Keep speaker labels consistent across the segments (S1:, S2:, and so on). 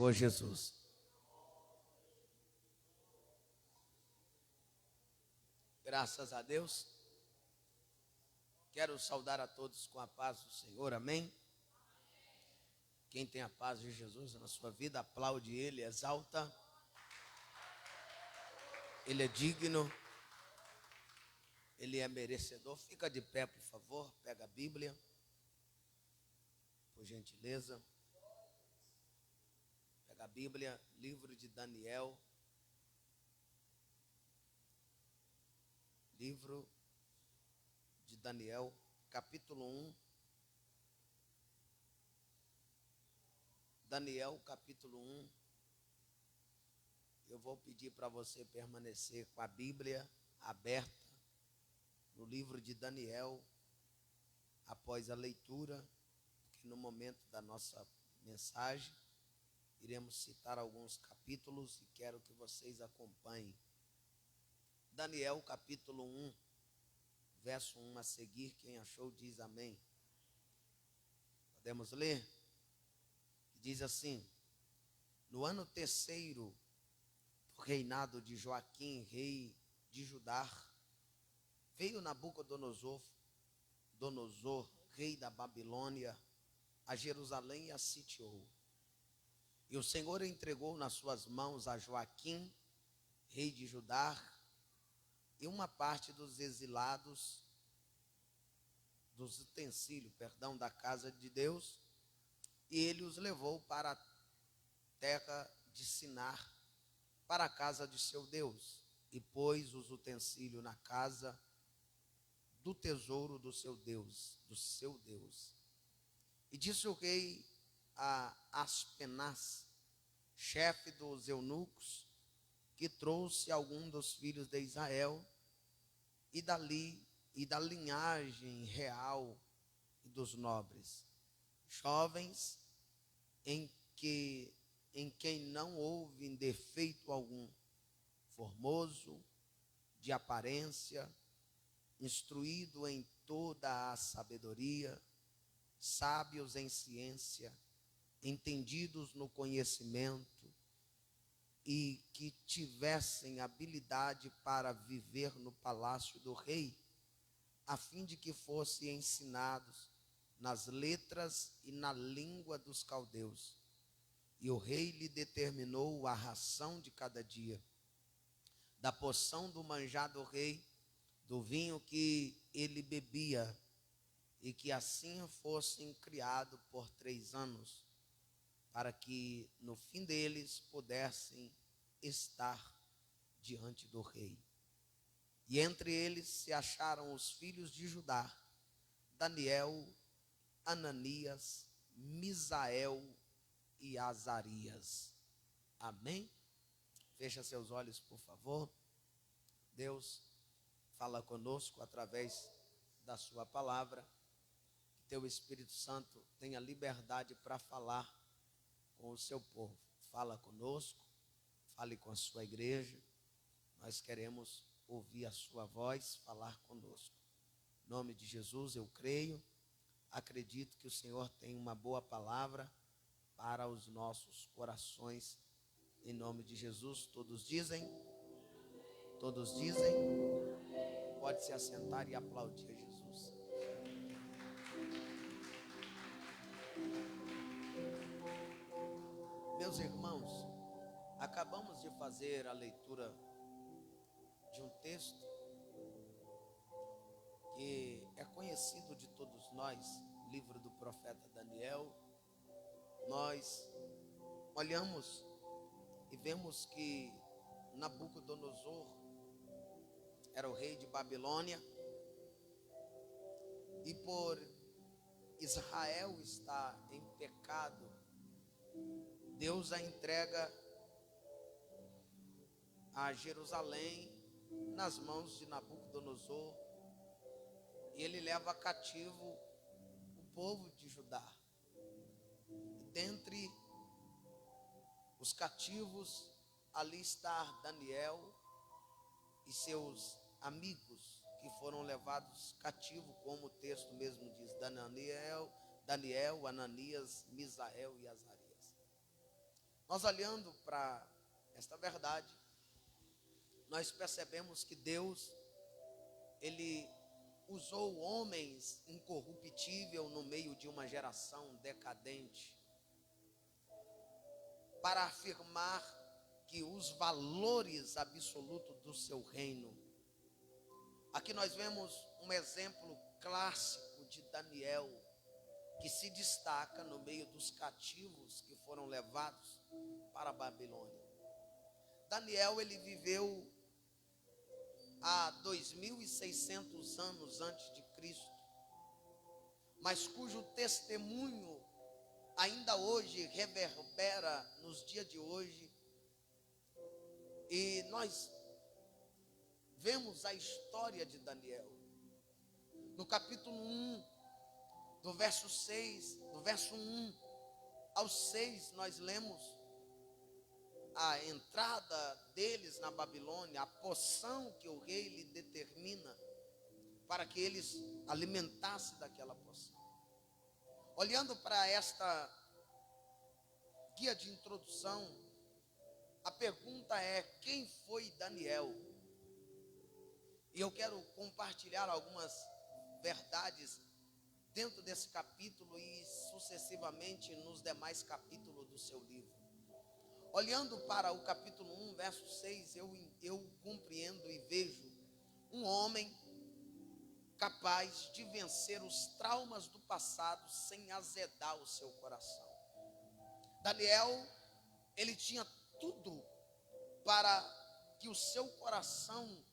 S1: Senhor Jesus. Graças a Deus. Quero saudar a todos com a paz do Senhor, amém? Quem tem a paz de Jesus na sua vida, aplaude Ele, exalta. Ele é digno, Ele é merecedor. Fica de pé, por favor, pega a Bíblia, por gentileza. Pega a Bíblia, livro de Daniel. Livro de Daniel, capítulo 1. Daniel, capítulo 1. Eu vou pedir para você permanecer com a Bíblia aberta no livro de Daniel, após a leitura, que no momento da nossa mensagem, iremos citar alguns capítulos e quero que vocês acompanhem. Daniel, capítulo 1, verso 1 a seguir, quem achou diz amém. Podemos ler? Diz assim: no ano terceiro do reinado de Joaquim, rei de Judá, veio Nabucodonosor, rei da Babilônia, a Jerusalém e a sitiou. E o Senhor entregou nas suas mãos a Joaquim, rei de Judá, e uma parte dos exilados, dos utensílios, da casa de Deus, e ele os levou para a terra de Sinar, para a casa de seu Deus, e pôs os utensílios na casa do tesouro do seu Deus, E disse o rei a Aspenaz, chefe dos eunucos, que trouxe algum dos filhos de Israel e da linhagem real e dos nobres, jovens em quem não houve defeito algum, formoso de aparência, instruído em toda a sabedoria, sábios em ciência, entendidos no conhecimento, e que tivessem habilidade para viver no palácio do rei, a fim de que fossem ensinados nas letras e na língua dos caldeus. E o rei lhe determinou a ração de cada dia, da porção do manjar do rei, do vinho que ele bebia, e que assim fossem criados por 3 anos, para que no fim deles pudessem estar diante do rei. E entre eles se acharam os filhos de Judá, Daniel, Ananias, Misael e Azarias. Amém? Fecha seus olhos, por favor. Deus, fala conosco através da sua palavra. Que teu Espírito Santo tenha liberdade para falar com o seu povo. Fala conosco, fale com a sua igreja. Nós queremos ouvir a sua voz, falar conosco. Em nome de Jesus, eu creio, acredito que o Senhor tem uma boa palavra para os nossos corações. Em nome de Jesus, todos dizem? Todos dizem? Pode se assentar e aplaudir a Jesus. Meus irmãos, acabamos de fazer a leitura de um texto que é conhecido de todos nós, livro do profeta Daniel. Nós olhamos e vemos que Nabucodonosor era o rei de Babilônia, e por Israel estar em pecado, Deus a entrega a Jerusalém nas mãos de Nabucodonosor, e ele leva cativo o povo de Judá. E dentre os cativos, ali está Daniel e seus amigos, que foram levados cativos, como o texto mesmo diz, Daniel, Ananias, Misael e Azarias. Nós olhando para esta verdade, nós percebemos que Deus, Ele usou homens incorruptíveis no meio de uma geração decadente para afirmar que os valores absolutos do seu reino. Aqui nós vemos um exemplo clássico de Daniel, que se destaca no meio dos cativos que foram levados para a Babilônia. Daniel, ele viveu há 2.600 anos antes de Cristo, mas cujo testemunho ainda hoje reverbera nos dias de hoje. E nós vemos a história de Daniel. No capítulo 1, do verso 6, do verso 1 ao 6, nós lemos a entrada deles na Babilônia, a porção que o rei lhe determina para que eles alimentassem daquela porção. Olhando para esta guia de introdução, a pergunta é: quem foi Daniel? E eu quero compartilhar algumas verdades dentro desse capítulo e sucessivamente nos demais capítulos do seu livro. Olhando para o capítulo 1, verso 6, eu compreendo e vejo um homem capaz de vencer os traumas do passado sem azedar o seu coração. Daniel, ele tinha tudo para que o seu coração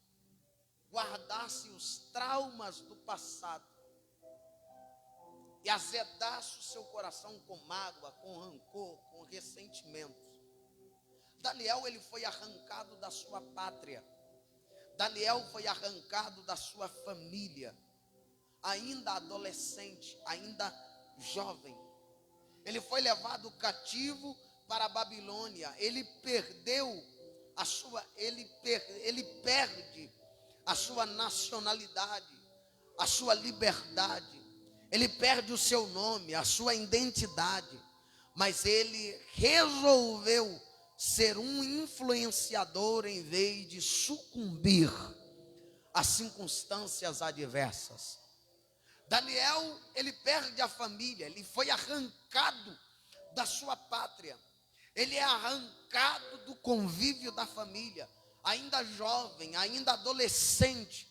S1: guardasse os traumas do passado e azedasse o seu coração com mágoa, com rancor, com ressentimento. Daniel, ele foi arrancado da sua pátria. Daniel foi arrancado da sua família, ainda adolescente, ainda jovem. Ele foi levado cativo para a Babilônia. Ele perdeu a sua, ele perde a sua nacionalidade, a sua liberdade. Ele perde o seu nome, a sua identidade. Mas ele resolveu ser um influenciador em vez de sucumbir às circunstâncias adversas. Daniel, ele perde a família, ele foi arrancado da sua pátria. Ele é arrancado do convívio da família, ainda jovem, ainda adolescente.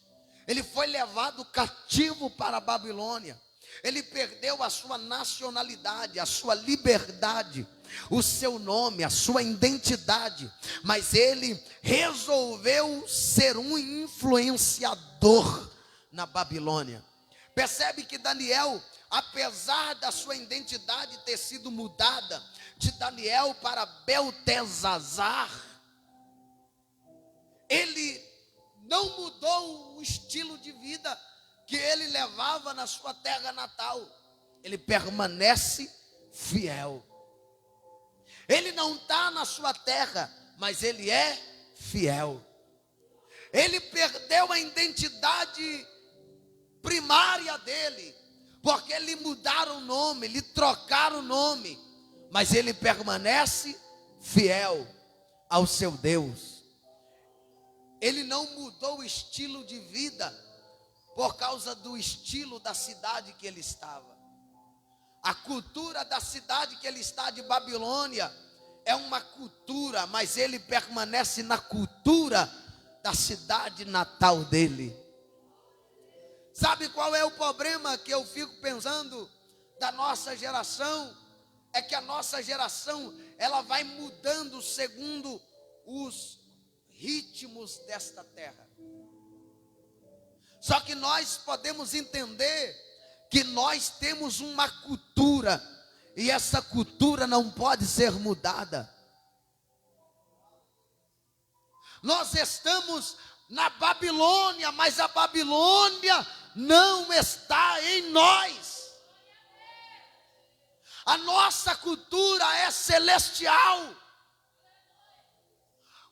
S1: Ele foi levado cativo para a Babilônia. Ele perdeu a sua nacionalidade, a sua liberdade, o seu nome, a sua identidade. Mas ele resolveu ser um influenciador na Babilônia. Percebe que Daniel, apesar da sua identidade ter sido mudada de Daniel para Beltesazar, ele não mudou o estilo de vida que ele levava na sua terra natal. Ele permanece fiel. Ele não está na sua terra, mas ele é fiel. Ele perdeu a identidade primária dele, porque lhe mudaram o nome, lhe trocaram o nome, mas ele permanece fiel ao seu Deus. Ele não mudou o estilo de vida por causa do estilo da cidade que ele estava. A cultura da cidade que ele está, de Babilônia, é uma cultura, mas ele permanece na cultura da cidade natal dele. Sabe qual é o problema que eu fico pensando da nossa geração? É que a nossa geração, ela vai mudando segundo os ritmos desta terra. Só que nós podemos entender que nós temos uma cultura, e essa cultura não pode ser mudada. Nós estamos na Babilônia, mas a Babilônia não está em nós. A nossa cultura é celestial.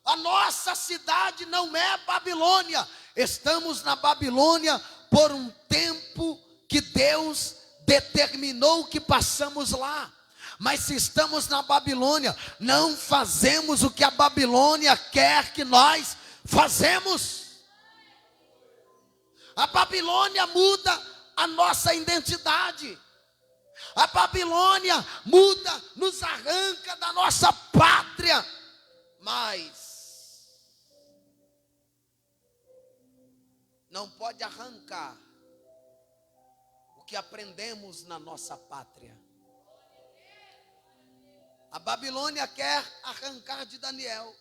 S1: A nossa cidade não é Babilônia. Estamos na Babilônia por um tempo que Deus determinou que passamos lá. Mas se estamos na Babilônia, não fazemos o que a Babilônia quer que nós fazemos. A Babilônia muda a nossa identidade. A Babilônia muda, nos arranca da nossa pátria. Mas não pode arrancar o que aprendemos na nossa pátria. A Babilônia quer arrancar de Daniel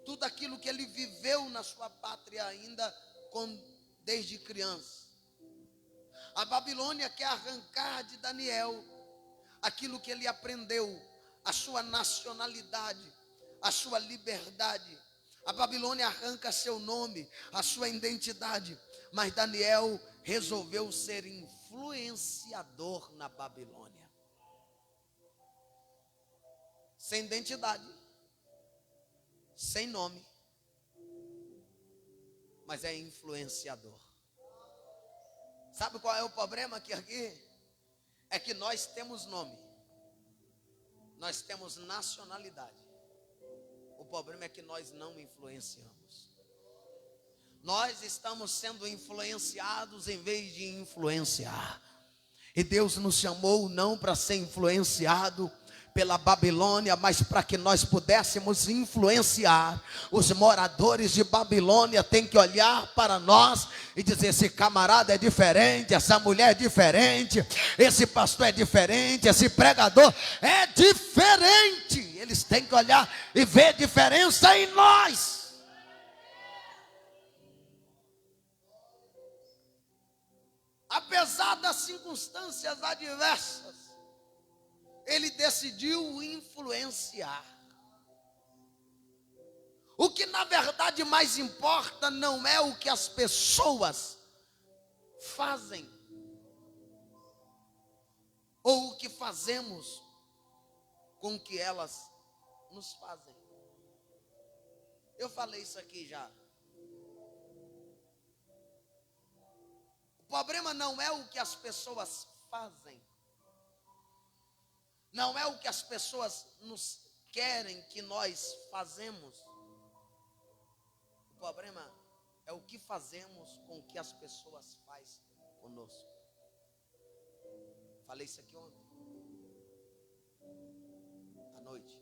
S1: tudo aquilo que ele viveu na sua pátria ainda desde criança. A Babilônia quer arrancar de Daniel aquilo que ele aprendeu, a sua nacionalidade, a sua liberdade. A Babilônia arranca seu nome, a sua identidade. Mas Daniel resolveu ser influenciador na Babilônia. Sem identidade, sem nome, mas é influenciador. Sabe qual é o problema aqui? É que nós temos nome, nós temos nacionalidade. O problema é que nós não influenciamos. Nós estamos sendo influenciados em vez de influenciar. E Deus nos chamou não para ser influenciado pela Babilônia, mas para que nós pudéssemos influenciar. Os moradores de Babilônia têm que olhar para nós e dizer: esse camarada é diferente, essa mulher é diferente, esse pastor é diferente, esse pregador é diferente. Eles têm que olhar e ver diferença em nós. Apesar das circunstâncias adversas, ele decidiu influenciar. O que na verdade mais importa não é o que as pessoas fazem, ou o que fazemos com o que elas nos fazem. Eu falei isso aqui já. O problema não é o que as pessoas fazem, não é o que as pessoas nos querem que nós fazemos. O problema é o que fazemos com o que as pessoas fazem conosco. Falei isso aqui ontem, à noite.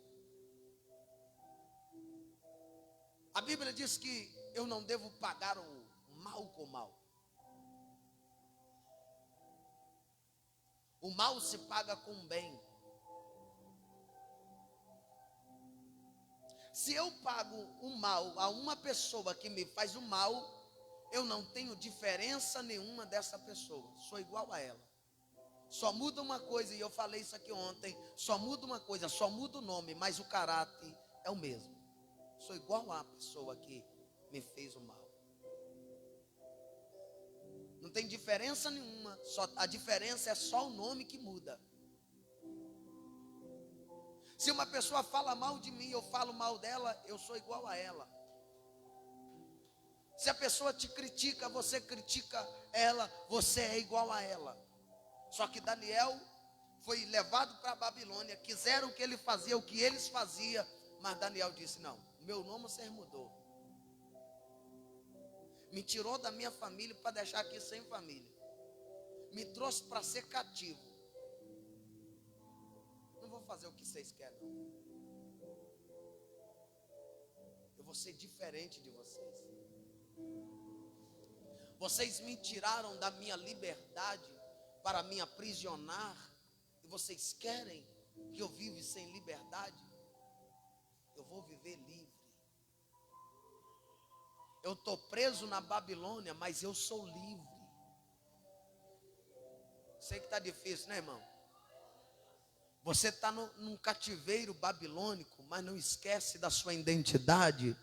S1: A Bíblia diz que eu não devo pagar o mal com o mal. O mal se paga com o bem. Se eu pago o mal a uma pessoa que me faz o mal, eu não tenho diferença nenhuma dessa pessoa. Sou igual a ela. Só muda uma coisa, e eu falei isso aqui ontem. Só muda uma coisa, só muda o nome, mas o caráter é o mesmo. Sou igual à pessoa que me fez o mal. Não tem diferença nenhuma. A diferença é só o nome que muda. Se uma pessoa fala mal de mim, eu falo mal dela, eu sou igual a ela. Se a pessoa te critica, você critica ela, você é igual a ela. Só que Daniel foi levado para a Babilônia, quiseram que ele fazia o que eles faziam, mas Daniel disse: não, meu nome você mudou. Me tirou da minha família para deixar aqui sem família. Me trouxe para ser cativo. Não vou fazer o que vocês querem, não. Eu vou ser diferente de vocês. Vocês me tiraram da minha liberdade para me aprisionar. E vocês querem que eu viva sem liberdade? Eu vou viver livre. Eu estou preso na Babilônia, mas eu sou livre. Sei que está difícil, né, irmão? Você está num cativeiro babilônico, mas não esquece da sua identidade.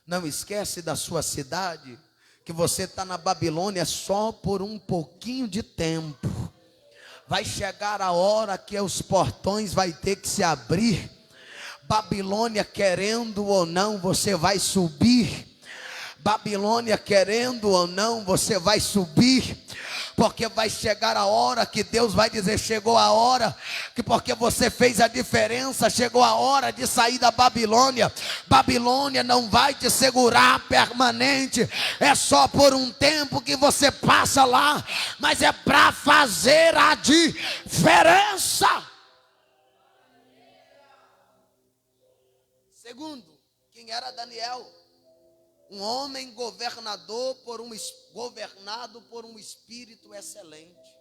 S1: Não esquece da sua cidade. Que você está na Babilônia só por um pouquinho de tempo. Vai chegar a hora que os portões vai ter que se abrir. Babilônia, querendo ou não, você vai subir. Babilônia, querendo ou não, você vai subir. porque vai chegar a hora que Deus vai dizer: chegou a hora, que porque você fez a diferença, chegou a hora de sair da Babilônia. Babilônia não vai te segurar permanente, é só por um tempo que você passa lá, mas é para fazer a diferença. Segundo, quem era Daniel? Um homem governado por um espírito excelente.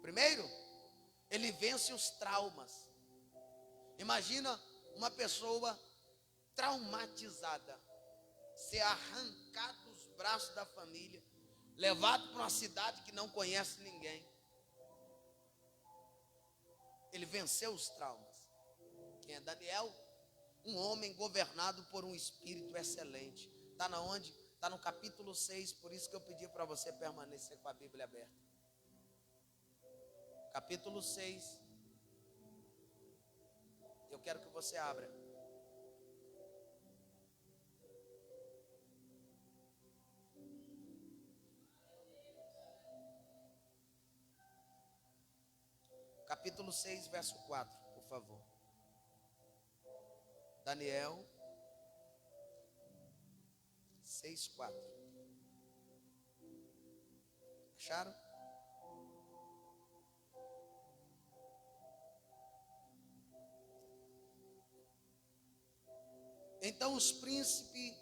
S1: Primeiro, ele vence os traumas. Imagina uma pessoa traumatizada, ser arrancado dos braços da família, levado para uma cidade que não conhece ninguém. Ele venceu os traumas. Quem é Daniel? Um homem governado por um espírito excelente. Está na onde? Está no capítulo 6, por isso que eu pedi para você permanecer com a Bíblia aberta. Capítulo 6. Eu quero que você abra. Capítulo 6, verso 4, por favor. Daniel 6, 4. Acharam? Então os príncipes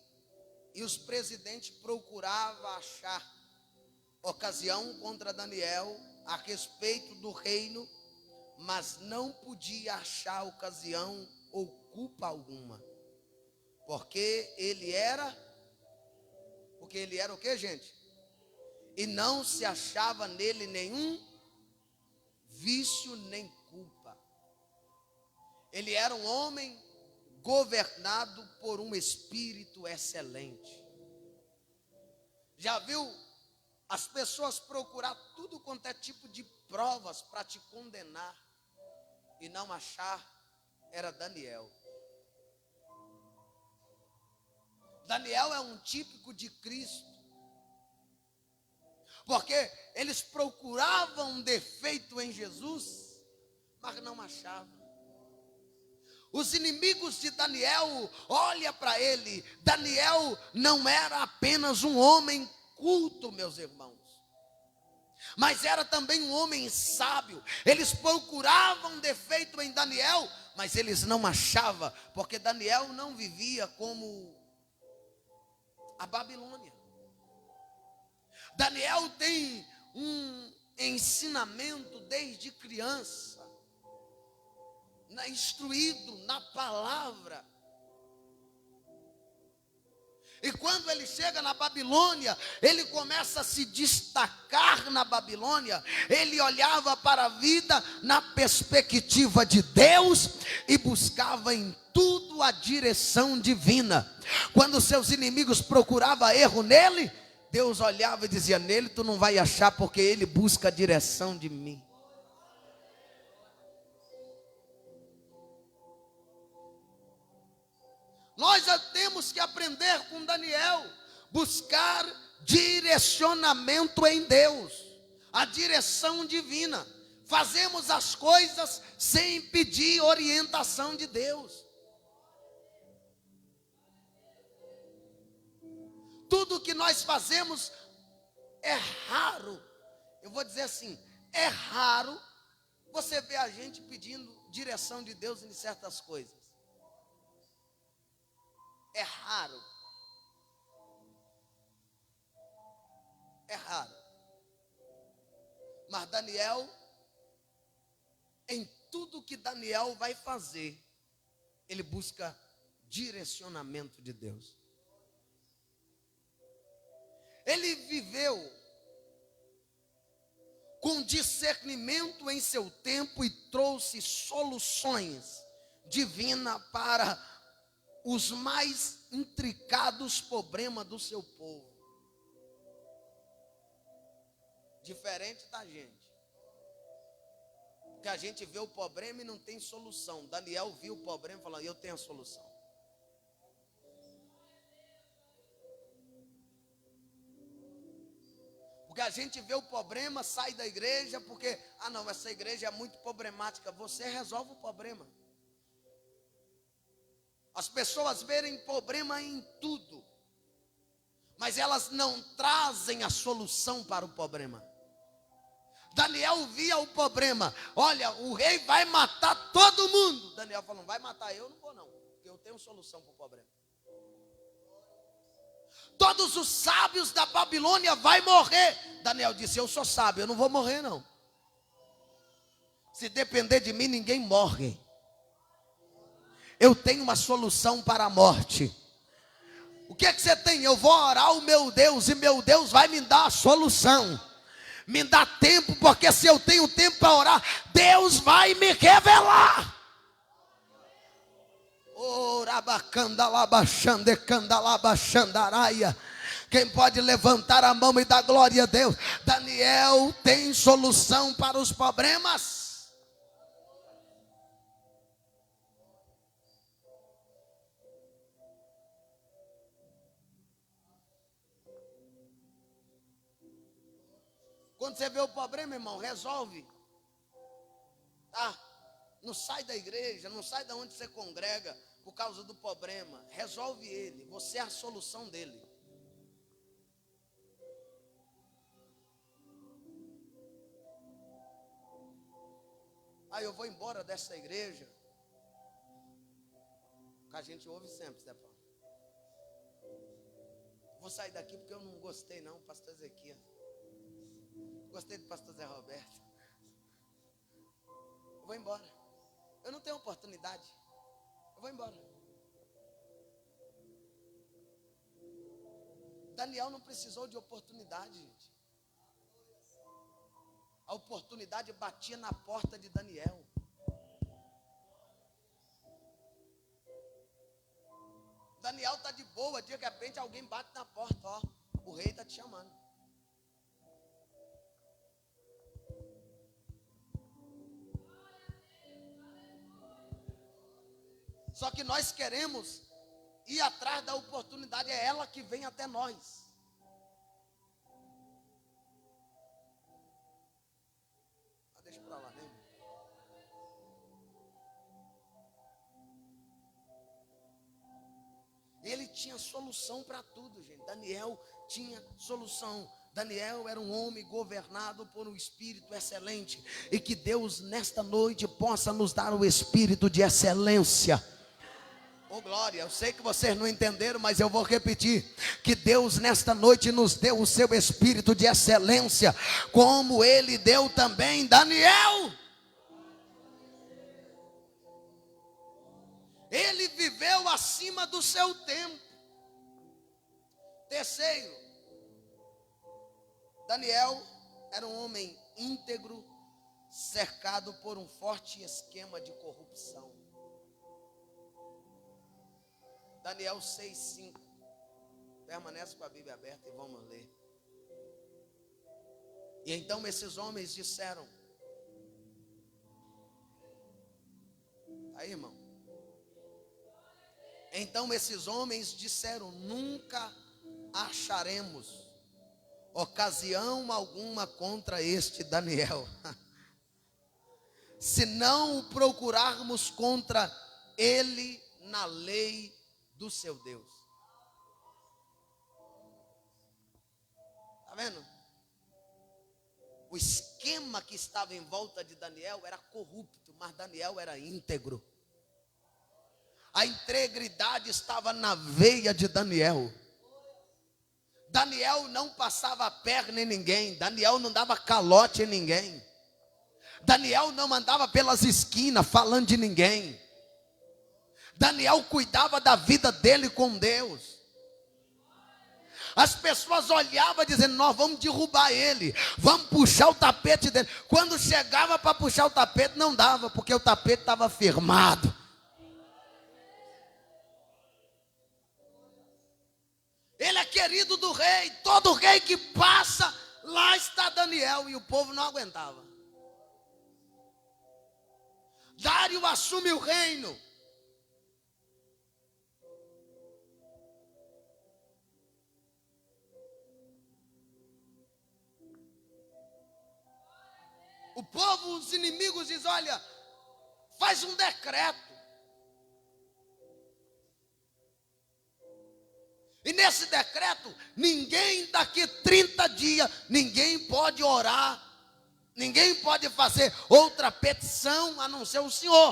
S1: e os presidentes procuravam achar ocasião contra Daniel a respeito do reino, mas não podia achar ocasião ou culpa alguma, porque ele era o que, gente? E não se achava nele nenhum vício nem culpa. Ele era um homem governado por um espírito excelente. Já viu as pessoas procurar tudo quanto é tipo de provas para te condenar e não achar? Era Daniel. Daniel é um típico de Cristo, porque eles procuravam um defeito em Jesus, mas não achavam. Os inimigos de Daniel, olha para ele. Daniel não era apenas um homem culto, meus irmãos, mas era também um homem sábio. Eles procuravam defeito em Daniel, mas eles não achavam, porque Daniel não vivia como a Babilônia. Daniel tem um ensinamento desde criança, instruído na palavra. E quando ele chega na Babilônia, ele começa a se destacar na Babilônia. Ele olhava para a vida na perspectiva de Deus e buscava em tudo a direção divina. Quando seus inimigos procuravam erro nele, Deus olhava e dizia: nele tu não vai achar, porque ele busca a direção de mim. Nós já temos que aprender com Daniel, buscar direcionamento em Deus, a direção divina. Fazemos as coisas sem pedir orientação de Deus. Tudo que nós fazemos é raro. Eu vou dizer assim, é raro você ver a gente pedindo direção de Deus em certas coisas. É raro. É raro. Mas Daniel, em tudo que Daniel vai fazer, ele busca direcionamento de Deus. Ele viveu com discernimento em seu tempo e trouxe soluções divinas para os mais intricados problemas do seu povo. Diferente da gente, que a gente vê o problema e não tem solução. Daniel viu o problema e falou: eu tenho a solução. Porque a gente vê o problema, sai da igreja, porque, não, essa igreja é muito problemática. Você resolve o problema. As pessoas verem problema em tudo, mas elas não trazem a solução para o problema. Daniel via o problema. Olha, o rei vai matar todo mundo. Daniel falou, vai matar eu? Não vou não, porque eu tenho solução para o problema. Todos os sábios da Babilônia vai morrer. Daniel disse, eu sou sábio, eu não vou morrer não. Se depender de mim, ninguém morre. Eu tenho uma solução para a morte. O que é que você tem? Eu vou orar ao meu Deus, e meu Deus vai me dar a solução. Me dá tempo, porque se eu tenho tempo para orar, Deus vai me revelar. Quem pode levantar a mão e dar glória a Deus? Daniel tem solução para os problemas. Quando você vê o problema, irmão, resolve. Tá? Não sai da igreja, não sai da onde você congrega por causa do problema. Resolve ele. Você é a solução dele. Eu vou embora dessa igreja. Que a gente ouve sempre, Zé Paulo. Vou sair daqui porque eu não gostei não, pastor Ezequiel. Gostei do pastor Zé Roberto. Eu vou embora. Eu não tenho oportunidade. Eu vou embora. Daniel não precisou de oportunidade, gente. A oportunidade batia na porta de Daniel. Daniel está de boa, de repente alguém bate na porta, ó. O rei está te chamando. Só que nós queremos ir atrás da oportunidade, é ela que vem até nós. Deixa para lá, né? Ele tinha solução para tudo, gente. Daniel tinha solução. Daniel era um homem governado por um espírito excelente. E que Deus nesta noite possa nos dar o espírito de excelência. Oh glória, eu sei que vocês não entenderam, mas eu vou repetir. Que Deus nesta noite nos deu o seu espírito de excelência, como Ele deu também Daniel. Ele viveu acima do seu tempo. Terceiro, Daniel era um homem íntegro, cercado por um forte esquema de corrupção. Daniel 6:5. Permanece com a Bíblia aberta e vamos ler. E então esses homens disseram. Aí, irmão. Então esses homens disseram: nunca acharemos ocasião alguma contra este Daniel, se não o procurarmos contra ele na lei do seu Deus. Está vendo? O esquema que estava em volta de Daniel era corrupto, mas Daniel era íntegro. A integridade estava na veia de Daniel. Daniel não passava a perna em ninguém. Daniel não dava calote em ninguém. Daniel não andava pelas esquinas falando de ninguém. Daniel cuidava da vida dele com Deus. As pessoas olhavam dizendo: nós vamos derrubar ele, vamos puxar o tapete dele. Quando chegava para puxar o tapete, não dava, porque o tapete estava firmado. Ele é querido do rei. Todo rei que passa, lá está Daniel. E o povo não aguentava. Dário assume o reino. povo, os inimigos dizem: olha, faz um decreto. E nesse decreto, ninguém daqui 30 dias, ninguém pode orar, ninguém pode fazer outra petição a não ser o Senhor.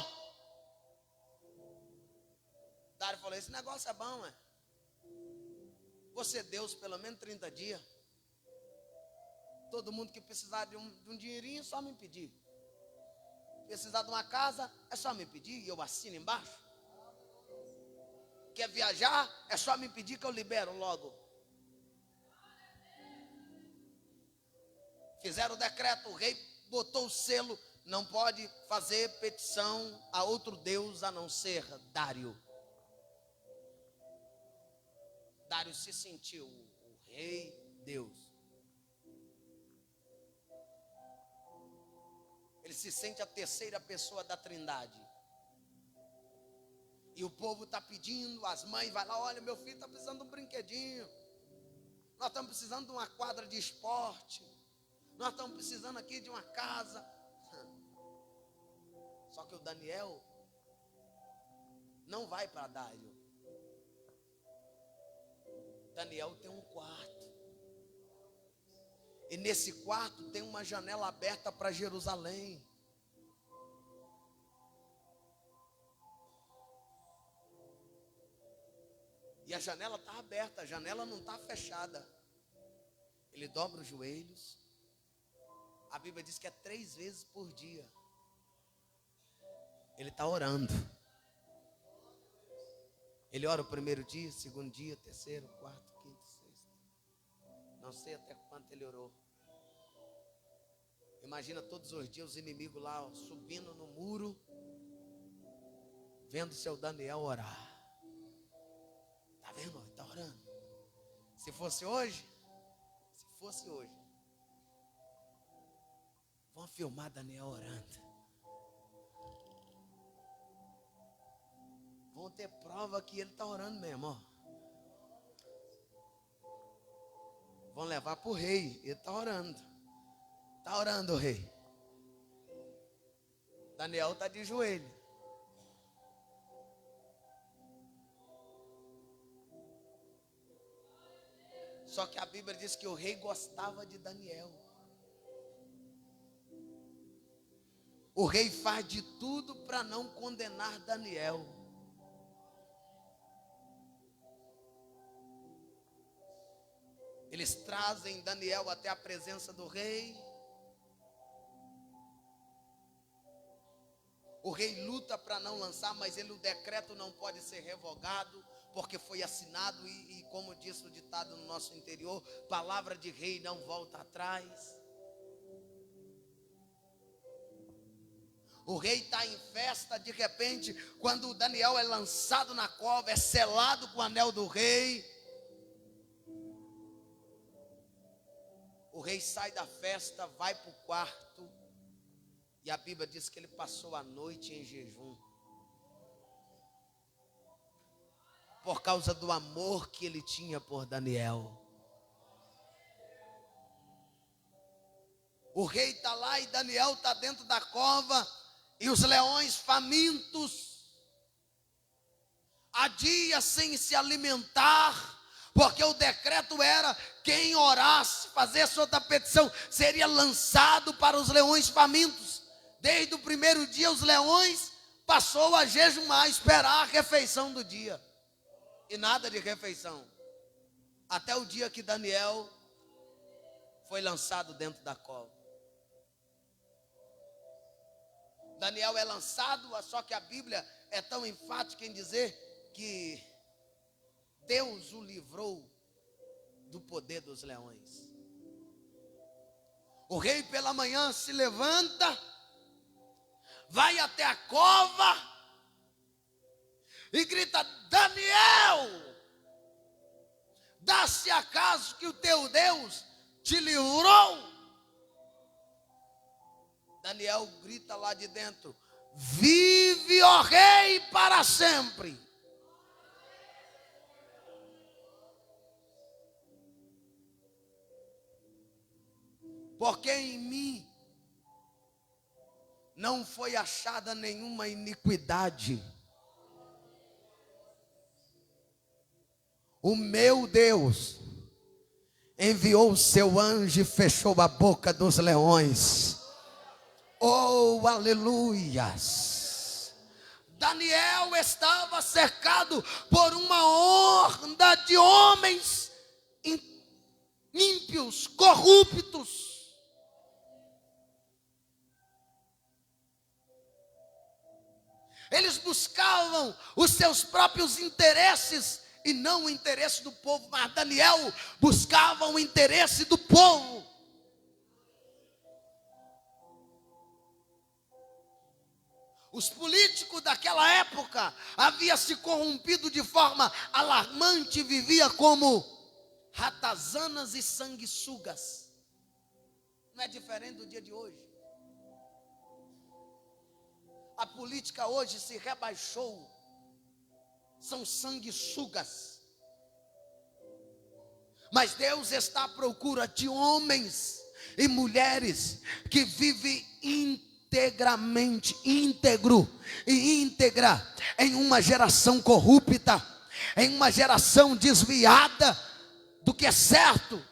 S1: Dário falou: esse negócio é bom, Você, Deus, pelo menos 30 dias. Todo mundo que precisar de um dinheirinho, é só me pedir. Precisar de uma casa, é só me pedir e eu assino embaixo. Quer viajar, é só me pedir que eu libero logo. Fizeram o decreto, o rei botou o selo, não pode fazer petição a outro Deus a não ser Dário. Dário se sentiu o rei Deus. Ele se sente a terceira pessoa da Trindade. E o povo está pedindo, as mães vai lá: olha, meu filho está precisando de um brinquedinho. Nós estamos precisando de uma quadra de esporte. Nós estamos precisando aqui de uma casa. Só que o Daniel não vai para Dário. Daniel tem um quarto. E nesse quarto tem uma janela aberta para Jerusalém. E a janela está aberta, a janela não está fechada. Ele dobra os joelhos. A Bíblia diz que é 3 vezes por dia. Ele está orando. Ele ora o primeiro dia, segundo dia, terceiro, quarto, quinto, sexto. Não sei até quanto ele orou. Imagina todos os dias os inimigos lá, ó, subindo no muro, vendo seu Daniel orar. Está vendo? Ele está orando. Se fosse hoje, vamos filmar Daniel orando. Vão ter prova que ele está orando mesmo, ó. Vão levar para o rei, ele está orando. Está orando o rei. Daniel está de joelho. Só que a Bíblia diz que o rei gostava de Daniel. O rei faz de tudo para não condenar Daniel. Eles trazem Daniel até a presença do rei. O rei luta para não lançar, mas o decreto não pode ser revogado, porque foi assinado e como disse o ditado no nosso interior, palavra de rei não volta atrás. O rei está em festa, de repente, quando Daniel é lançado na cova, é selado com o anel do rei. O rei sai da festa, vai para o quarto, e a Bíblia diz que ele passou a noite em jejum. Por causa do amor que ele tinha por Daniel. O rei está lá e Daniel está dentro da cova, e os leões famintos, há dias sem se alimentar, porque o decreto era: quem orasse, fazesse outra petição, seria lançado para os leões famintos. Desde o primeiro dia, os leões passou a jejumar, esperar a refeição do dia. E nada de refeição. Até o dia que Daniel foi lançado dentro da cova. Daniel é lançado, só que a Bíblia é tão enfática em dizer que Deus o livrou do poder dos leões. O rei pela manhã se levanta, vai até a cova e grita: Daniel, dá-se acaso que o teu Deus te livrou? Daniel grita lá de dentro: vive, ó rei, para sempre. Porque em mim não foi achada nenhuma iniquidade. O meu Deus enviou o seu anjo e fechou a boca dos leões. Oh, aleluias! Daniel estava cercado por uma horda de homens ímpios, corruptos. Eles buscavam os seus próprios interesses e não o interesse do povo, mas Daniel buscava o interesse do povo. Os políticos daquela época haviam se corrompido de forma alarmante, vivia como ratazanas e sanguessugas. Não é diferente do dia de hoje. A política hoje se rebaixou. São sanguessugas. Mas Deus está à procura de homens e mulheres que vivem integramente, íntegro e íntegra em uma geração corrupta, em uma geração desviada do que é certo.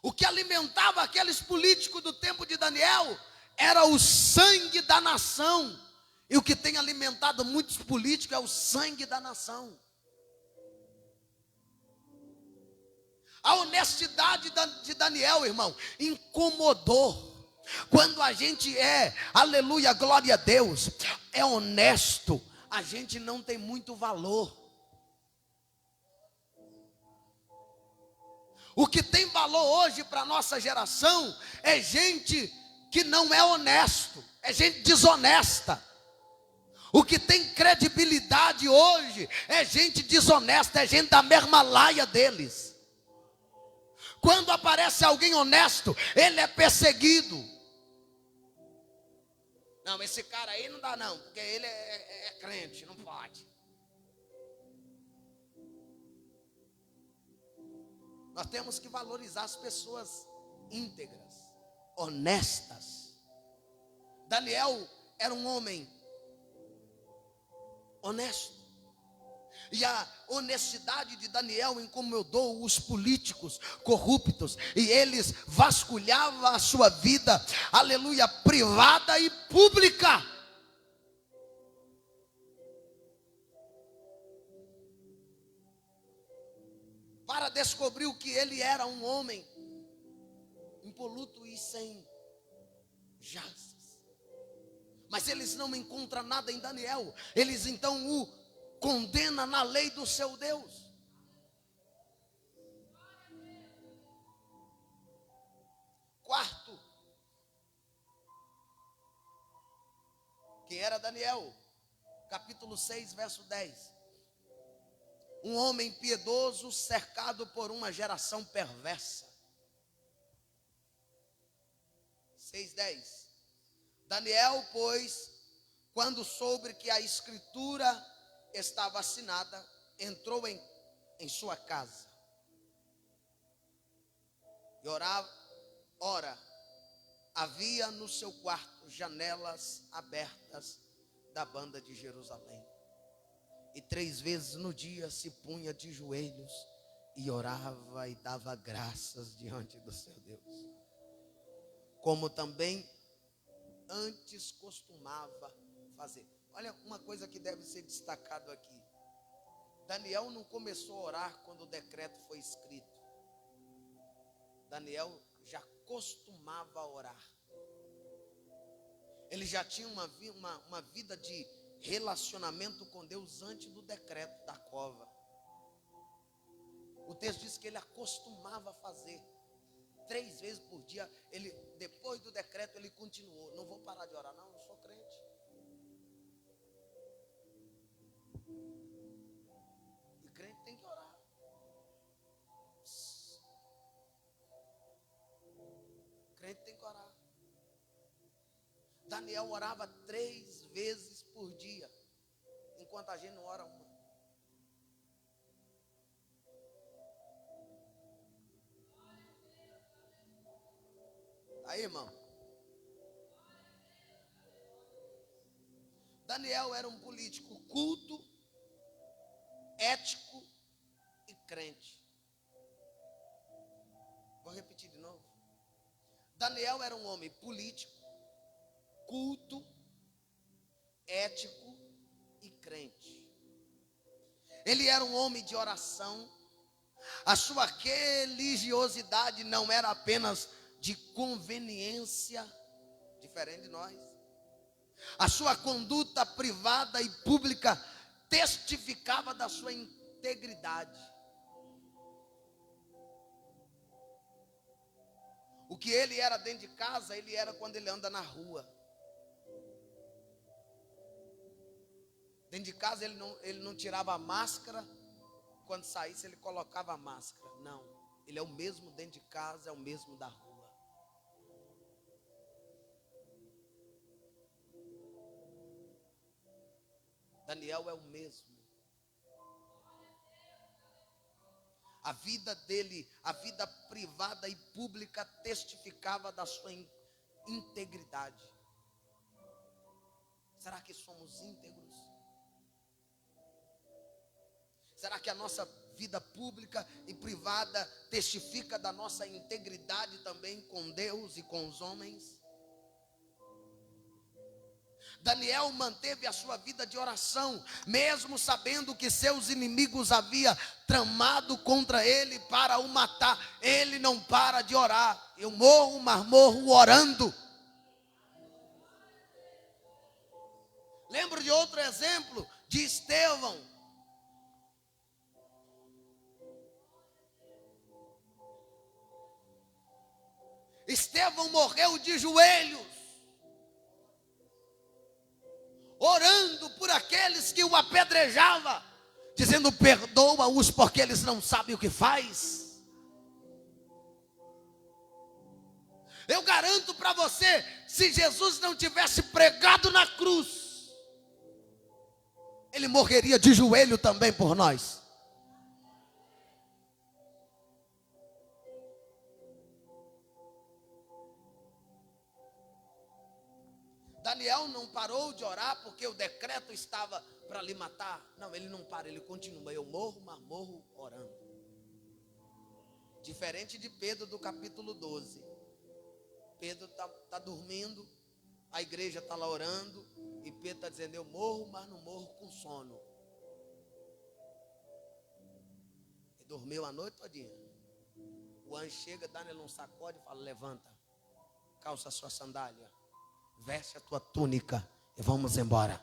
S1: O que alimentava aqueles políticos do tempo de Daniel era o sangue da nação. E o que tem alimentado muitos políticos é o sangue da nação. A honestidade de Daniel, irmão, incomodou. Quando a gente aleluia, glória a Deus, é honesto, a gente não tem muito valor. O que tem valor hoje para a nossa geração é gente que não é honesto, é gente desonesta. O que tem credibilidade hoje é gente desonesta, é gente da mesma laia deles. Quando aparece alguém honesto, ele é perseguido. Não, esse cara aí não dá não, porque ele é crente, não pode. Nós temos que valorizar as pessoas íntegras, honestas. Daniel era um homem honesto. E a honestidade de Daniel incomodou os políticos corruptos. E eles vasculhavam a sua vida, aleluia, privada e pública. Para descobrir o que ele era, um homem impoluto e sem jaças. Mas eles não encontram nada em Daniel. Eles então o condenam na lei do seu Deus. Quarto, quem era Daniel? Capítulo 6, verso 10. Um homem piedoso cercado por uma geração perversa. 6:10. Daniel, pois, quando soube que a escritura estava assinada, entrou em sua casa. E orava. Ora, havia no seu quarto janelas abertas da banda de Jerusalém. E 3 vezes no dia se punha de joelhos e orava e dava graças diante do seu Deus. Como também antes costumava fazer. Olha uma coisa que deve ser destacado aqui. Daniel não começou a orar quando o decreto foi escrito. Daniel já costumava orar. Ele já tinha uma vida de relacionamento com Deus antes do decreto da cova. O texto diz que ele acostumava a fazer 3 vezes por dia. Ele, depois do decreto, ele continuou. Não vou parar de orar, não sou crente. E crente tem que orar. Crente tem que orar. Daniel orava 3 vezes por dia, enquanto a gente não ora uma. Aí, irmão. Daniel era um político culto, ético e crente. Vou repetir de novo. Daniel era um homem político, culto, ético e crente. Ele era um homem de oração. A sua religiosidade não era apenas de conveniência, diferente de nós. A sua conduta privada e pública testificava da sua integridade. O que ele era dentro de casa, ele era quando ele anda na rua. Dentro de casa ele não tirava a máscara. Quando saísse ele colocava a máscara. Não, ele é o mesmo dentro de casa, é o mesmo da rua. Daniel é o mesmo. A vida dele, a vida privada e pública testificava da sua integridade. Será que somos íntegros? Será que a nossa vida pública e privada testifica da nossa integridade também com Deus e com os homens? Daniel manteve a sua vida de oração, mesmo sabendo que seus inimigos haviam tramado contra ele para o matar. Ele não para de orar. Eu morro, mas morro orando. Lembro de outro exemplo de Estevão. Estevão morreu de joelhos, orando por aqueles que o apedrejavam, dizendo: perdoa-os porque eles não sabem o que faz. Eu garanto para você, se Jesus não tivesse pregado na cruz, ele morreria de joelho também por nós. Daniel não parou de orar porque o decreto estava para lhe matar. Não, ele não para, ele continua. Eu morro, mas morro orando. Diferente de Pedro do capítulo 12. Pedro está dormindo, a igreja está lá orando, e Pedro está dizendo: eu morro, mas não morro com sono. Ele dormiu a noite todinha. O anjo chega, dá nele um sacode e fala: levanta, calça a sua sandália, veste a tua túnica e vamos embora.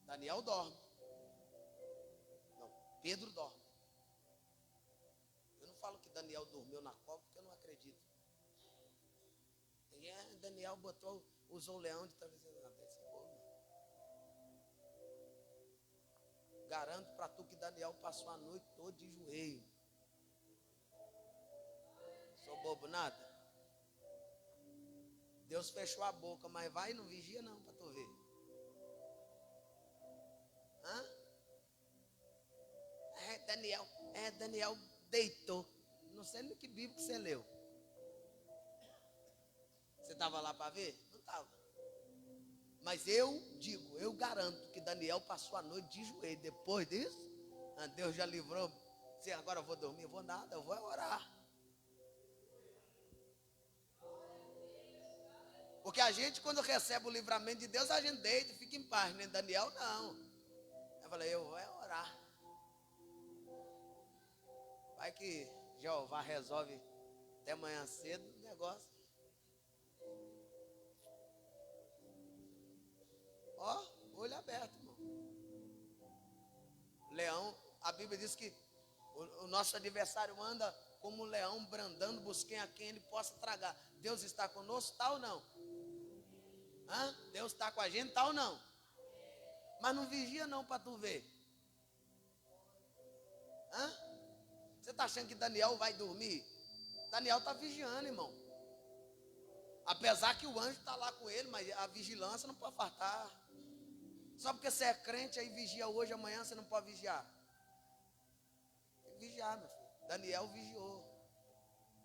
S1: Daniel dorme. Não, Pedro dorme. Eu não falo que Daniel dormiu na cova porque eu não acredito. E Daniel usou o leão de travesseiro. Garanto para tu que Daniel passou a noite toda de joelho. Sou bobo nada. Deus fechou a boca, mas vai e não vigia não, para tu ver. Hã? Daniel deitou. Não sei nem que Bíblia que você leu. Você estava lá para ver? Não estava. Mas eu garanto que Daniel passou a noite de joelho. Depois disso, Deus já livrou. Se agora eu vou dormir, eu vou nada, eu vou orar. Porque a gente, quando recebe o livramento de Deus, a gente deita e fica em paz, né? Daniel não. Eu falei: eu vou orar. Vai que Jeová resolve até amanhã cedo o negócio. Ó, olho aberto, irmão. Leão, a Bíblia diz que o nosso adversário anda como um leão brandando, busquem a quem ele possa tragar. Deus está conosco, tá ou não? Hã? Deus está com a gente, tá ou não? Mas não vigia não para tu ver. Hã? Você está achando que Daniel vai dormir? Daniel está vigiando, irmão. Apesar que o anjo está lá com ele, mas a vigilância não pode faltar. Só porque você é crente, aí vigia hoje, amanhã você não pode vigiar. Tem que vigiar, meu filho. Daniel vigiou.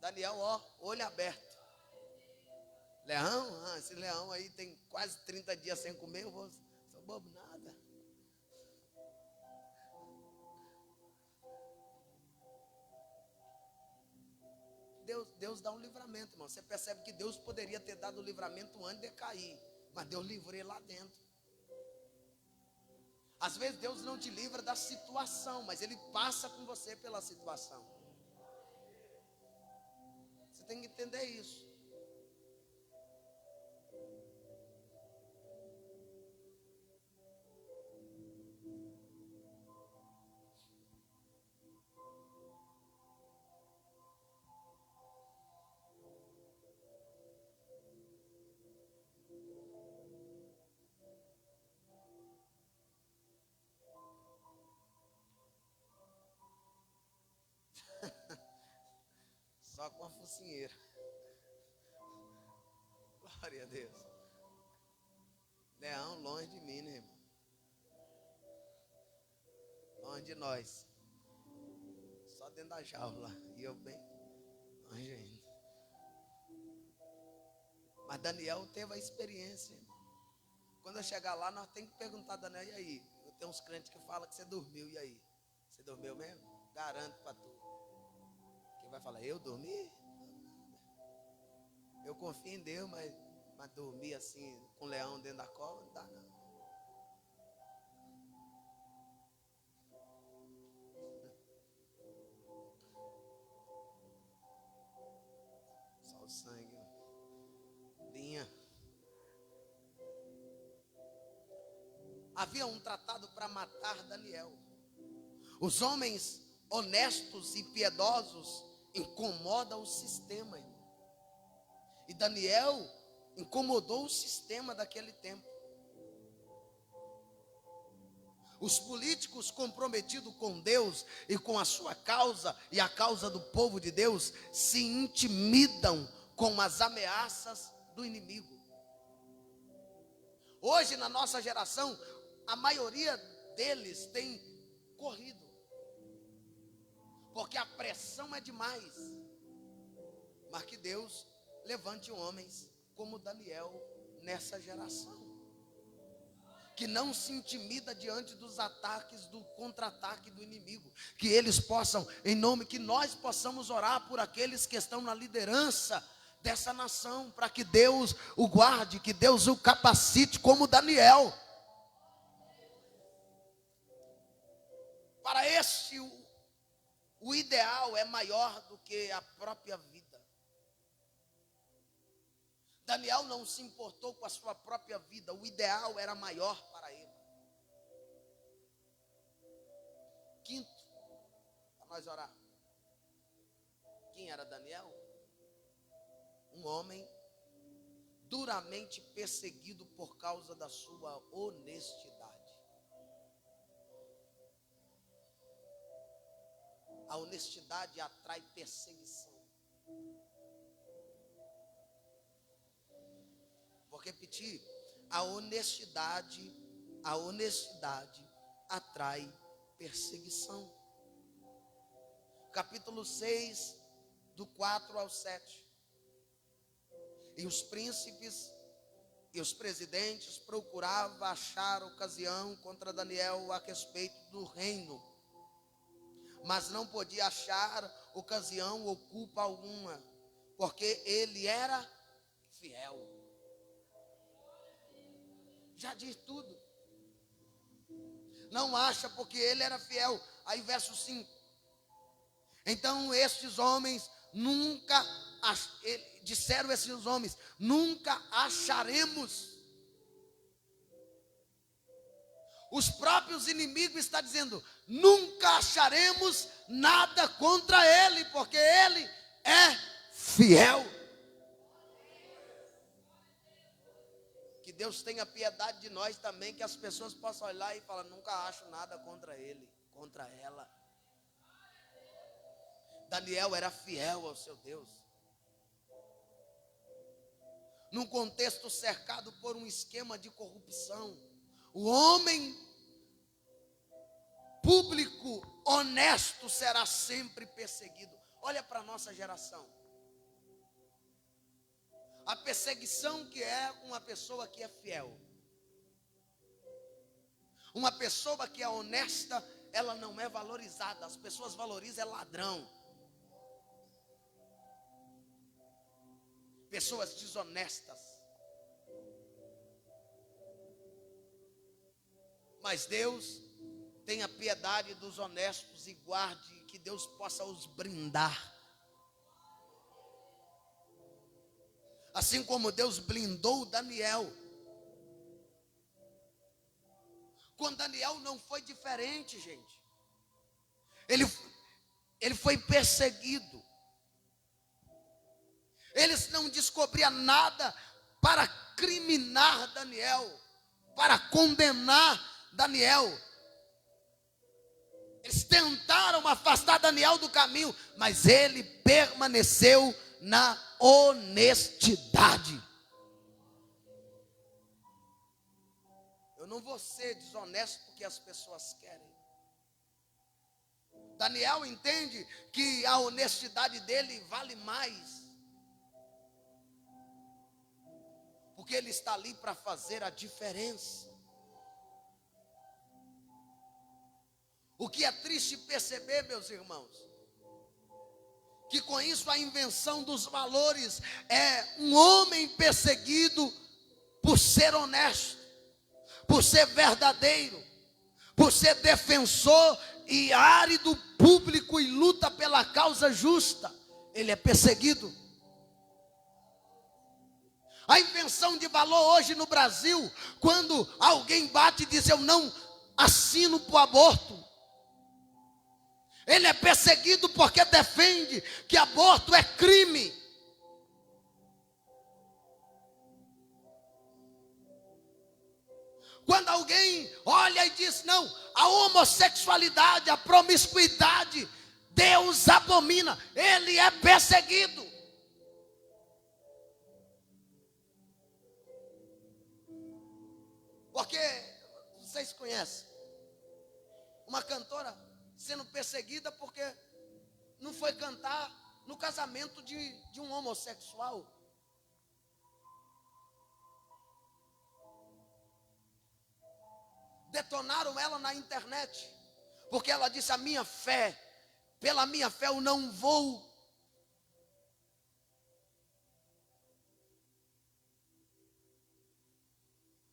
S1: Daniel, ó, olho aberto. Leão? Ah, esse leão aí tem quase 30 dias sem comer, eu vou, sou bobo nada. Deus dá um livramento, irmão. Você percebe que Deus poderia ter dado o livramento antes de cair, mas Deus livrou ele lá dentro. Às vezes Deus não te livra da situação, mas Ele passa com você pela situação. Você tem que entender isso. Só com a focinheira. Glória a Deus. Leão longe de mim, né, irmão? Longe de nós. Só dentro da jaula. E eu bem longe ainda. Mas Daniel teve a experiência, irmão. Quando eu chegar lá, nós temos que perguntar a Daniel, e aí? Eu tenho uns crentes que falam que você dormiu, e aí? Você dormiu mesmo? Garanto para tu. Quem vai falar, eu dormi? Eu confio em Deus, mas dormir assim, com o leão dentro da cova, não dá não. Só o sangue. Linha. Havia um tratado para matar Daniel. Os homens honestos e piedosos incomodam o sistema, irmão. E Daniel incomodou o sistema daquele tempo. Os políticos comprometidos com Deus e com a sua causa e a causa do povo de Deus se intimidam com as ameaças do inimigo. Hoje, na nossa geração, a maioria deles tem corrido, porque a pressão é demais. Mas que Deus levante homens como Daniel nessa geração, que não se intimida diante dos ataques, do contra-ataque do inimigo. Que eles possam, em nome, que nós possamos orar por aqueles que estão na liderança dessa nação, para que Deus o guarde, que Deus o capacite como Daniel. Para este, o ideal é maior do que a própria vida. Daniel não se importou com a sua própria vida, o ideal era maior para ele. Quinto, para nós orar. Quem era Daniel? Um homem duramente perseguido por causa da sua honestidade. A honestidade atrai perseguição. Vou repetir, a honestidade atrai perseguição. Capítulo 6, do 4 ao 7. E os príncipes e os presidentes procuravam achar ocasião contra Daniel a respeito do reino, mas não podia achar ocasião ou culpa alguma, porque ele era fiel. Já diz tudo. Não acha porque ele era fiel. Aí verso 5. Então estes homens disseram esses homens, nunca acharemos. Os próprios inimigos estão dizendo, nunca acharemos nada contra ele, porque ele é fiel. Que Deus tenha piedade de nós também, que as pessoas possam olhar e falar, nunca acho nada contra ele, contra ela. Daniel era fiel ao seu Deus. Num contexto cercado por um esquema de corrupção, o homem público honesto será sempre perseguido. Olha para a nossa geração. A perseguição que é uma pessoa que é fiel. Uma pessoa que é honesta, ela não é valorizada. As pessoas valorizam é ladrão. Pessoas desonestas. Mas Deus tenha piedade dos honestos e guarde, que Deus possa os brindar. Assim como Deus blindou Daniel. Com Daniel não foi diferente, gente. Ele foi perseguido. Eles não descobriam nada para criminar Daniel, para condenar Daniel. Eles tentaram afastar Daniel do caminho, mas ele permaneceu na honestidade. Eu não vou ser desonesto porque as pessoas querem. Daniel entende que a honestidade dele vale mais. Porque ele está ali para fazer a diferença. O que é triste perceber, meus irmãos, que com isso a invenção dos valores é um homem perseguido por ser honesto, por ser verdadeiro, por ser defensor e árido público e luta pela causa justa. Ele é perseguido. A invenção de valor hoje no Brasil, quando alguém bate e diz eu não assino para o aborto, ele é perseguido porque defende que aborto é crime. Quando alguém olha e diz não, a homossexualidade, a promiscuidade, Deus abomina, ele é perseguido. Porque vocês conhecem uma cantora sendo perseguida porque não foi cantar no casamento de um homossexual. Detonaram ela na internet porque ela disse a minha fé, pela minha fé eu não vou.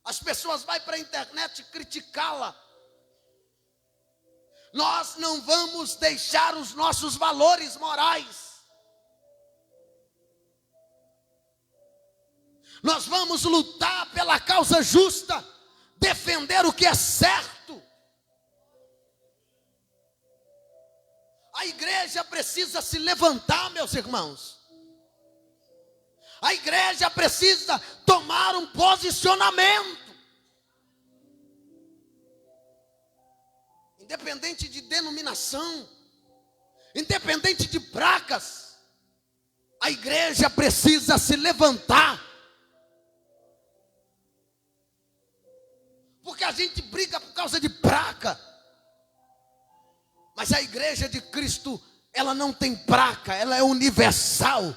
S1: As pessoas vão para a internet criticá-la. Nós não vamos deixar os nossos valores morais. Nós vamos lutar pela causa justa, defender o que é certo. A igreja precisa se levantar, meus irmãos. A igreja precisa tomar um posicionamento. Independente de denominação, independente de placas, a igreja precisa se levantar. Porque a gente briga por causa de placa. Mas a igreja de Cristo, ela não tem placa, ela é universal.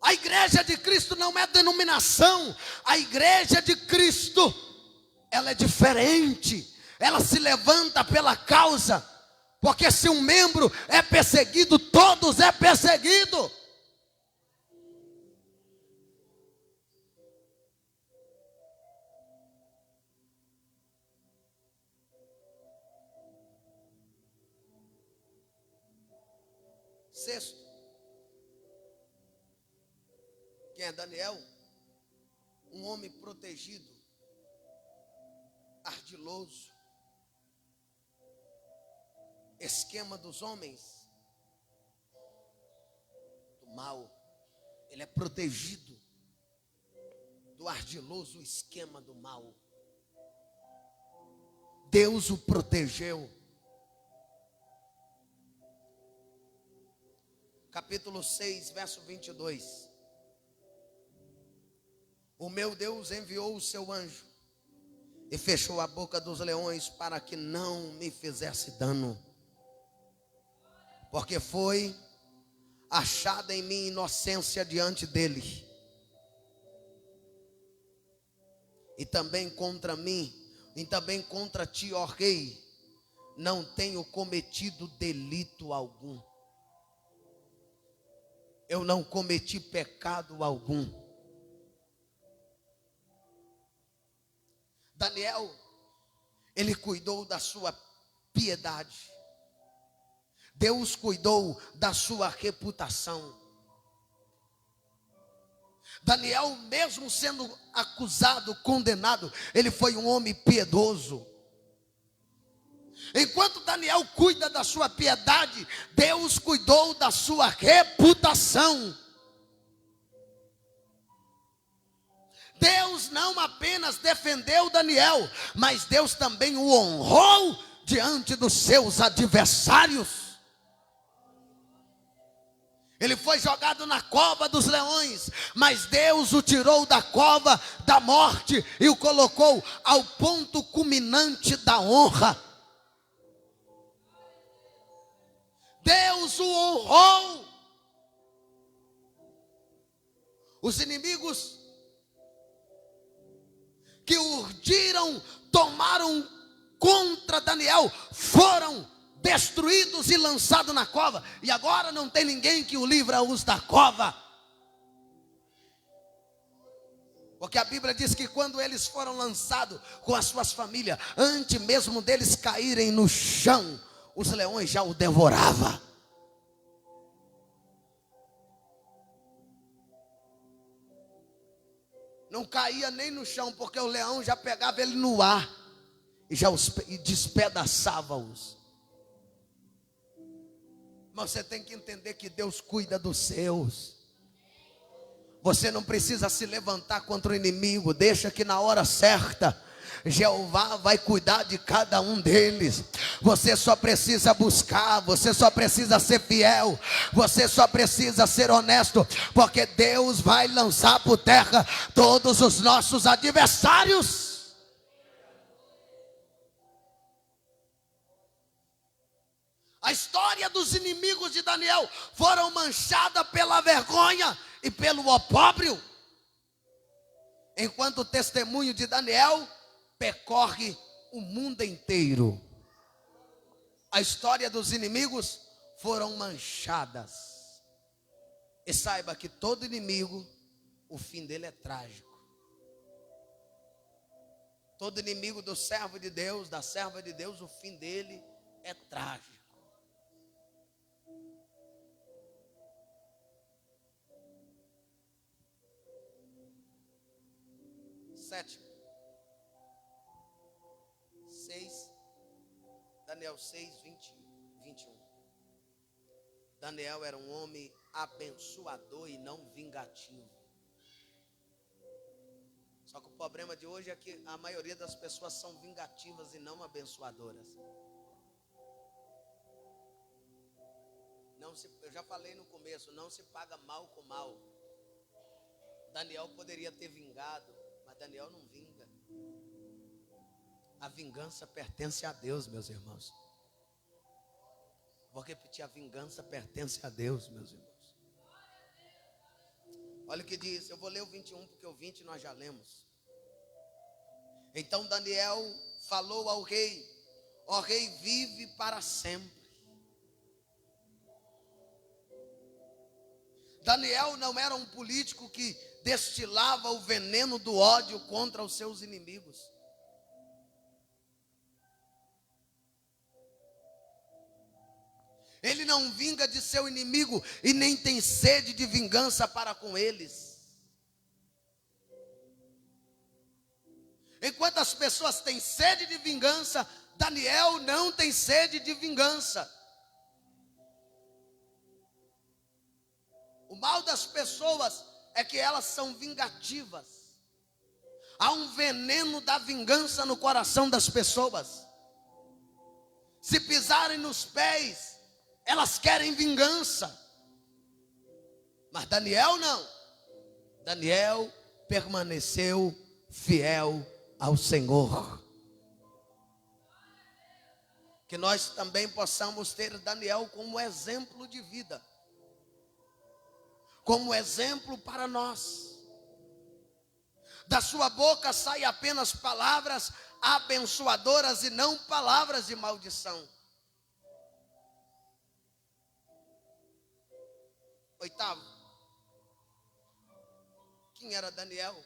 S1: A igreja de Cristo não é denominação. A igreja de Cristo, ela é diferente. Ela se levanta pela causa. Porque se um membro é perseguido, todos é perseguido. Sexto, quem é Daniel? Um homem protegido, ardiloso. Esquema dos homens do mal. Ele é protegido do ardiloso esquema do mal. Deus o protegeu. Capítulo 6, verso 22. O meu Deus enviou o seu anjo e fechou a boca dos leões para que não me fizesse dano. Porque foi achada em mim inocência diante dele. E também contra mim, e também contra ti, ó rei, não tenho cometido delito algum. Eu não cometi pecado algum. Daniel, ele cuidou da sua piedade. Deus cuidou da sua reputação. Daniel, mesmo sendo acusado, condenado, ele foi um homem piedoso. Enquanto Daniel cuida da sua piedade, Deus cuidou da sua reputação. Deus não apenas defendeu Daniel, mas Deus também o honrou diante dos seus adversários. Ele foi jogado na cova dos leões, mas Deus o tirou da cova da morte e o colocou ao ponto culminante da honra. Deus o honrou. Os inimigos que urdiram, tomaram contra Daniel, foram destruídos e lançados na cova. E agora não tem ninguém que o livra-os da cova. Porque a Bíblia diz que quando eles foram lançados com as suas famílias, antes mesmo deles caírem no chão, os leões já o devoravam. Não caía nem no chão, porque o leão já pegava ele no ar e já despedaçava-os. Mas você tem que entender que Deus cuida dos seus. Você não precisa se levantar contra o inimigo. Deixa que na hora certa Jeová vai cuidar de cada um deles. Você só precisa buscar, você só precisa ser fiel, você só precisa ser honesto, porque Deus vai lançar por terra todos os nossos adversários. A história dos inimigos de Daniel foram manchadas pela vergonha e pelo opróbrio, enquanto o testemunho de Daniel percorre o mundo inteiro. A história dos inimigos foram manchadas. E saiba que todo inimigo, o fim dele é trágico. Todo inimigo do servo de Deus, da serva de Deus, o fim dele é trágico. Sétimo, 6, Daniel 6, 20, 21. Daniel era um homem abençoador e não vingativo. Só que o problema de hoje é que a maioria das pessoas são vingativas e não abençoadoras. Eu já falei no começo, não se paga mal com mal. Daniel poderia ter vingado, mas Daniel não vinga. A vingança pertence a Deus, meus irmãos. Vou repetir, a vingança pertence a Deus, meus irmãos. Olha o que diz, eu vou ler o 21, porque o 20 nós já lemos. Então Daniel falou ao rei: ó rei, vive para sempre. Daniel não era um político que destilava o veneno do ódio contra os seus inimigos. Ele não vinga de seu inimigo e nem tem sede de vingança para com eles. Enquanto as pessoas têm sede de vingança, Daniel não tem sede de vingança. O mal das pessoas é que elas são vingativas. Há um veneno da vingança no coração das pessoas. Se pisarem nos pés, elas querem vingança. Mas Daniel não. Daniel permaneceu fiel ao Senhor. Que nós também possamos ter Daniel como exemplo de vida. como exemplo para nós. Da sua boca saem apenas palavras abençoadoras e não palavras de maldição. Oitavo, quem era Daniel?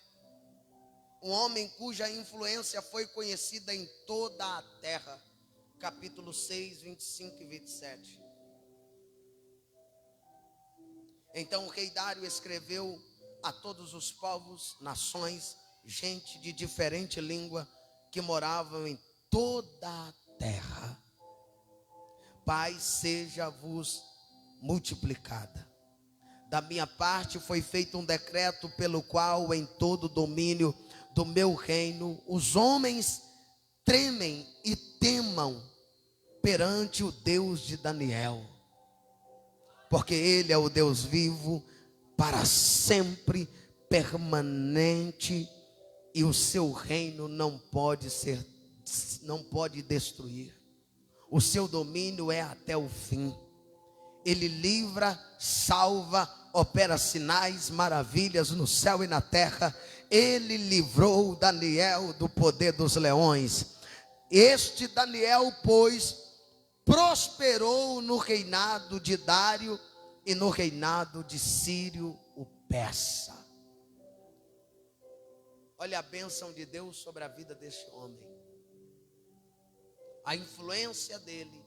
S1: Um homem cuja influência foi conhecida em toda a terra. Capítulo 6, 25 e 27. Então o rei Dário escreveu a todos os povos, nações, gente de diferente língua que moravam em toda a terra: paz seja-vos multiplicada. Da minha parte foi feito um decreto pelo qual em todo o domínio do meu reino os homens tremem e temam perante o Deus de Daniel, porque ele é o Deus vivo, para sempre permanente, e o seu reino não pode destruir. O seu domínio é até o fim. Ele livra, salva, opera sinais, maravilhas no céu e na terra. Ele livrou Daniel do poder dos leões. Este Daniel, pois, prosperou no reinado de Dário e no reinado de Círio o Persa. Olha a bênção de Deus sobre a vida deste homem. A influência dele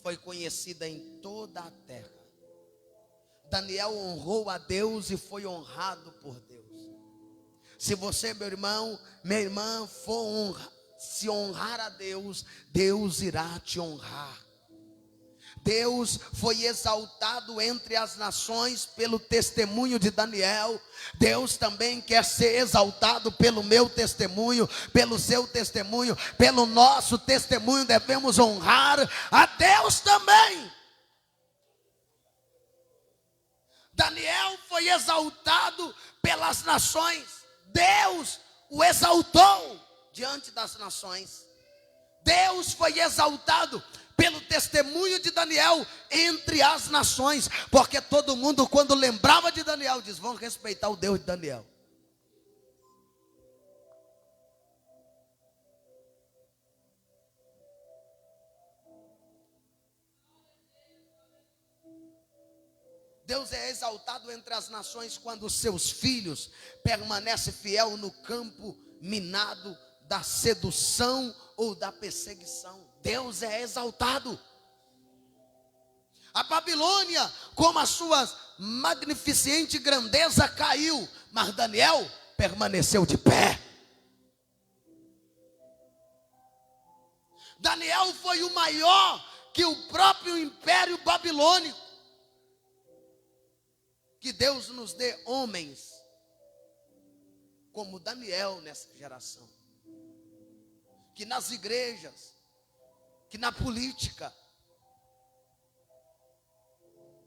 S1: foi conhecida em toda a terra. Daniel honrou a Deus e foi honrado por Deus. Se você, meu irmão, minha irmã, se honrar a Deus, Deus irá te honrar. Deus foi exaltado entre as nações pelo testemunho de Daniel. Deus também quer ser exaltado pelo meu testemunho, pelo seu testemunho, pelo nosso testemunho. Devemos honrar a Deus também. Daniel foi exaltado pelas nações. Deus o exaltou diante das nações. Deus foi exaltado pelo testemunho de Daniel entre as nações, porque todo mundo, quando lembrava de Daniel, diz: vão respeitar o Deus de Daniel. Deus é exaltado entre as nações quando os seus filhos permanecem fiel no campo minado da sedução ou da perseguição. Deus é exaltado. A Babilônia, como a sua magnificente grandeza, caiu, mas Daniel permaneceu de pé. Daniel foi o maior que o próprio império babilônico. Que Deus nos dê homens como Daniel nessa geração. Que nas igrejas, que na política,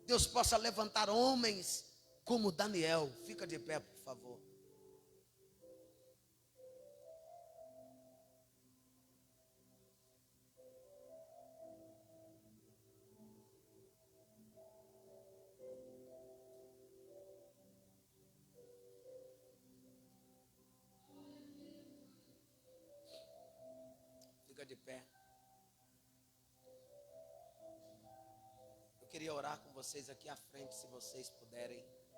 S1: Deus possa levantar homens como Daniel. Fica de pé, por favor. Fica de pé. Eu queria orar com vocês aqui à frente, se vocês puderem.